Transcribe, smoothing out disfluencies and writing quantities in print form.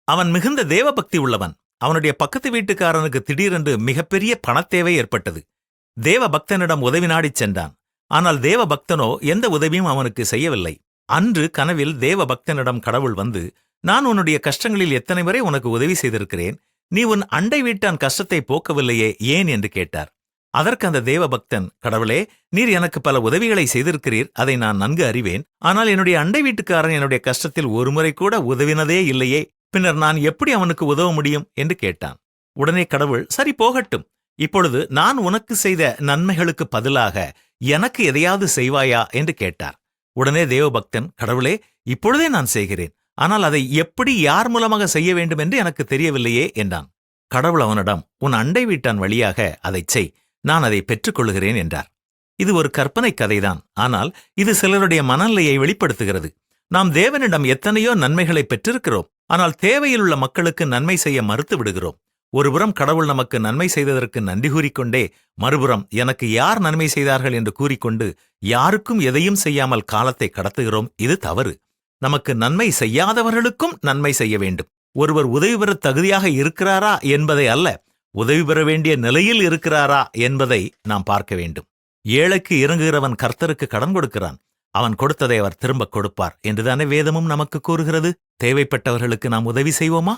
அவன் மிகுந்த தேவபக்தி உள்ளவன். அவனுடைய பக்கத்து வீட்டுக்காரனுக்கு திடீரென்று மிகப்பெரிய பணத்தேவை ஏற்பட்டது. தேவ பக்தனிடம் உதவி நாடிச் சென்றான். ஆனால் தேவ பக்தனோ எந்த உதவியும் அவனுக்கு செய்யவில்லை. அன்று கனவில் தேவ பக்தனிடம் கடவுள் வந்து, நான் உன்னுடைய கஷ்டங்களில் எத்தனை முறை உனக்கு உதவி செய்திருக்கிறேன், நீ உன் அண்டை வீட்டான் கஷ்டத்தை போக்கவில்லையே, ஏன் என்று கேட்டார். அதற்கு அந்த தேவ பக்தன், கடவுளே, நீர் எனக்கு பல உதவிகளை செய்திருக்கிறீர், அதை நான் நன்கு அறிவேன். ஆனால் என்னுடைய அண்டை வீட்டுக்காரன் என்னுடைய கஷ்டத்தில் ஒருமுறை கூட உதவினதே இல்லையே, பின்னர் நான் எப்படி அவனுக்கு உதவ முடியும் என்று கேட்டான். உடனே கடவுள், சரி போகட்டும், இப்பொழுது நான் உனக்கு செய்த நன்மைகளுக்கு பதிலாக எனக்கு எதையாவது செய்வாயா என்று கேட்டார். உடனே தேவபக்தன், கடவுளே, இப்பொழுதே நான் செய்கிறேன், ஆனால் அதை எப்படி யார் மூலமாக செய்ய வேண்டும் என்று எனக்கு தெரியவில்லையே என்றான். கடவுள் அவனிடம், உன் அண்டை வீட்டான் வழியாக அதைச் செய், நான் அதை பெற்றுக்கொள்கிறேன் என்றார். இது ஒரு கற்பனை கதைதான், ஆனால் இது சிலருடைய மனநிலையை வெளிப்படுத்துகிறது. நாம் தேவனிடம் எத்தனையோ நன்மைகளை பெற்றிருக்கிறோம், ஆனால் தேவையிலுள்ள மக்களுக்கு நன்மை செய்ய மறுத்து விடுகிறோம். ஒருபுறம் கடவுள் நமக்கு நன்மை செய்ததற்கு நன்றி கூறிக்கொண்டே, மறுபுறம் எனக்கு யார் நன்மை செய்தார்கள் என்று கூறிக்கொண்டு யாருக்கும் எதையும் செய்யாமல் காலத்தை கடத்துகிறோம். இது தவறு. நமக்கு நன்மை செய்யாதவர்களுக்கும் நன்மை செய்ய வேண்டும். ஒருவர் உதவி பெற தகுதியாக இருக்கிறாரா என்பதை அல்ல, உதவி பெற வேண்டிய நிலையில் இருக்கிறாரா என்பதை நாம் பார்க்க வேண்டும். ஏழைக்கு இறங்குகிறவன் கர்த்தருக்கு கடன் கொடுக்கிறான், அவன் கொடுத்ததை அவர் திரும்ப கொடுப்பார் என்றுதானே வேதமும் நமக்கு கூறுகிறது. தேவைப்பட்டவர்களுக்கு நாம் உதவி செய்வோமா?